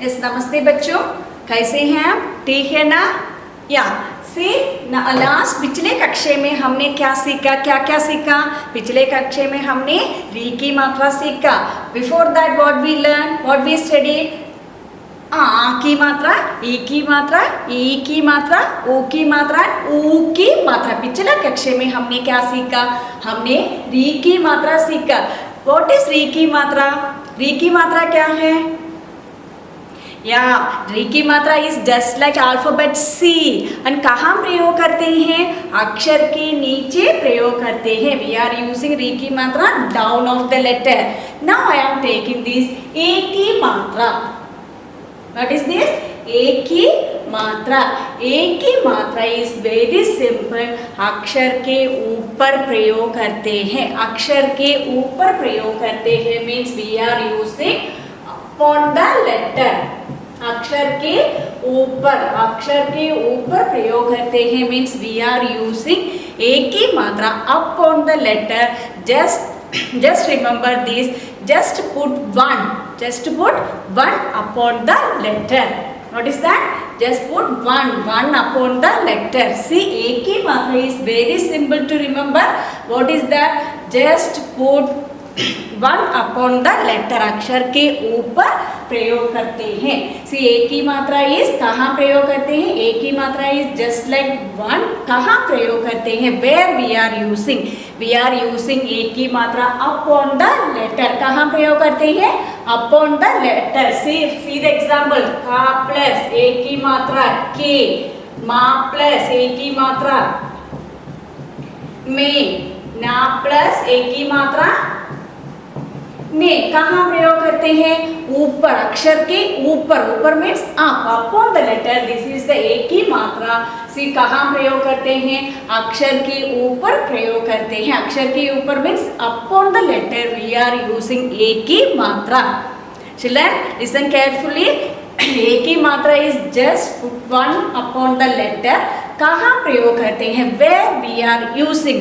Yes नमस्ते बच्चों, कैसे हैं आप? ठीक है ना? या सी लास्ट पिछले कक्षा में हमने क्या सीखा, क्या क्या सीखा? पिछले कक्षा में हमने री की मात्रा सीखा. Before that what we learn, what we studied? आ की मात्रा, ई की मात्रा, ई की मात्रा, ओ की मात्रा, ऊ की मात्रा. पिछले कक्षा में हमने क्या सीखा? हमने री की मात्रा सीखा. व्हाट इज री की मात्रा? री की मात्रा क्या है? या री की मात्रा is just like alphabet C. And कहाँ प्रयोग करते हैं? अक्षर के नीचे प्रयोग करते हैं. वी आर यूजिंग री की मात्रा down off the letter. Now I am taking this ए की मात्रा. What is this? ए की मात्रा. ए की मात्रा इज वेरी सिंपल. अक्षर के ऊपर प्रयोग करते हैं. अक्षर के ऊपर प्रयोग करते हैं means we are using upon the letter. अक्षर के ऊपर प्रयोग करते हैं मीन्स वी आर यूजिंग ए की मात्रा upon the letter. just remember this. Just put one upon the letter. What is that? Just put one upon the letter. See, a की मात्रा is very simple to remember. What is that? Just put one upon the letter. अक्षर के ऊपर प्रयोग करते हैं. सी ए की मात्रा इज कहाँ प्रयोग करते हैं? ए की मात्रा इज जस्ट लाइक वन. कहाँ प्रयोग करते हैं? वेयर वी आर यूजिंग ए की मात्रा अपॉन द लेटर. कहाँ प्रयोग करते हैं? Upon the letter. See the example. का प्लस ए की मात्रा के, मा प्लस ए की मात्रा में, ना प्लस ए की मात्रा ने. कहाँ प्रयोग करते हैं? ऊपर. अक्षर के ऊपर means up, upon the letter. This is the A की मात्रा. सी कहाँ प्रयोग करते हैं? अक्षर के ऊपर प्रयोग करते हैं. अक्षर के ऊपर means upon the letter. We are using ए की मात्रा. Children listen carefully. ए की मात्रा is just one upon the letter. कहाँ प्रयोग करते हैं? वेयर वी आर यूजिंग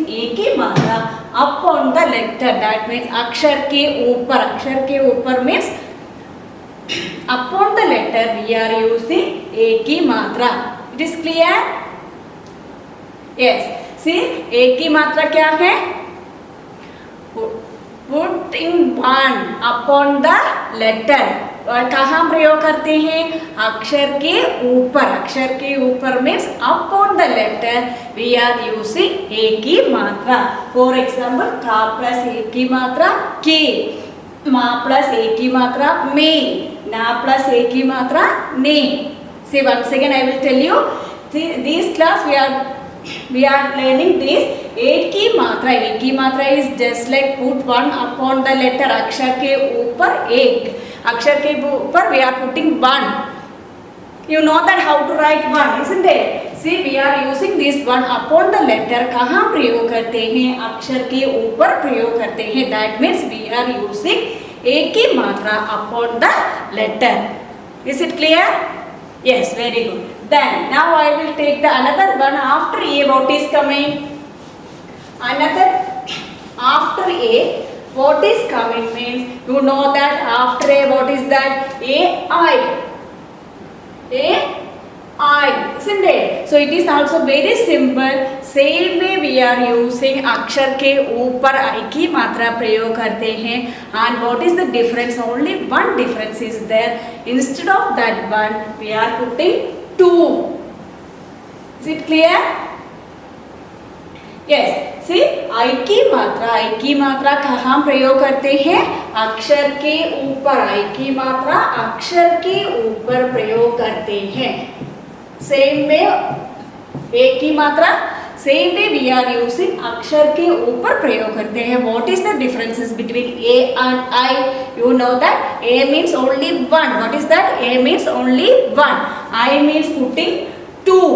ए की मात्रा upon the letter. That means अक्षर के ऊपर means upon the letter we are using ए की मात्रा. It is clear? Yes. See ए की मात्रा क्या है? putting one upon the letter. और कहाँ प्रयोग करते हैं? अक्षर के ऊपर means upon the letter we are using ए की मात्रा. फॉर एग्जाम्पल का प्लस ए की मात्रा के, मा प्लस ए की मात्रा में, ना प्लस ए की मात्रा ने. See once again I will tell you. This class we are learning this. A की मात्रा is just like put one upon the letter. अक्षर के ऊपर एक. अक्षर के ऊपर we are putting one. You know that how to write one, isn't it? See, we are using this one upon the letter. कहाँ प्रयोग करते हैं? अक्षर के ऊपर प्रयोग करते हैं. That means we are using a की मात्रा upon the letter. Is it clear? Yes, very good. Then now I will take the another one after a. What is coming? Another after a. What is coming means you know that after a what is that? I, isn't it? So it is also very simple. Same way we are using अक्षर के ऊपर I की मात्रा प्रयोग करते हैं. And what is the difference? Only one difference is there. Instead of that one we are putting two. Is it clear? Yes. See, I की मात्रा कहाँ प्रयोग करते हैं? अक्षर के ऊपर. I की मात्रा अक्षर के ऊपर प्रयोग करते हैं. सेम में A की मात्रा same way we are using अक्षर के ऊपर प्रयोग करते हैं. What is the differences between A and I? You know that A means only one. What is that? A means only one. I means putting two.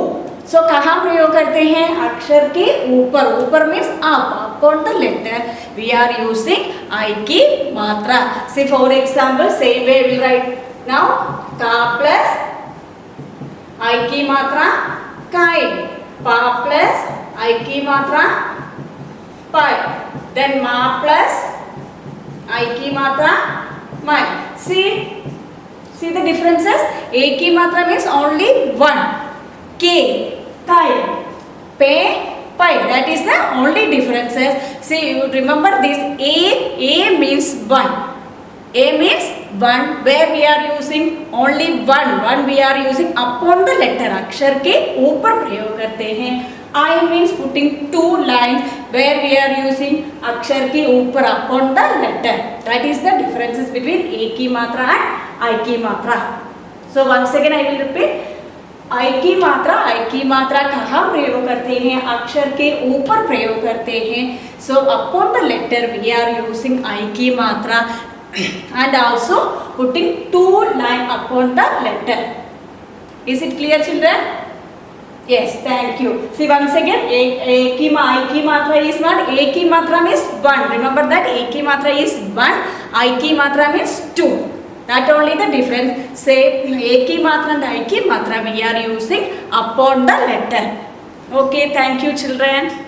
So कहाँ प्रयोग करते हैं? अक्षर के ऊपर means upon the letter we are using I की मात्रा. Say for example same way will write now. का प्लस I की मात्रा काय, पा प्लस I की मात्रा पाय. देन मा प्लस I की मात्रा माय. See See the differences? एक ही मात्रा means only one. K, kai, pe, pi. That is the only differences. See, you remember this. A means one. A means one. Where we are using only one. One we are using upon the letter. अक्षर के ऊपर प्रयोग करते हैं. I means putting two lines where we are using अक्षर के ऊपर upon the letter. That is the differences between A की मात्रा and I की मात्रा. So once again I will repeat. I की मात्रा कहाँ प्रयोग करते हैं? अक्षर के ऊपर प्रयोग करते हैं. So upon the letter we are using I की मात्रा and also putting two line upon the letter. Is it clear, children? Yes, thank you. See once again, I की मात्रा is not. A की मात्रा means one. Remember that A की मात्रा is one. I की मात्रा means two. That only the difference. Say A की मात्रा and I की मात्रा we are using upon the letter. Okay, thank you, children.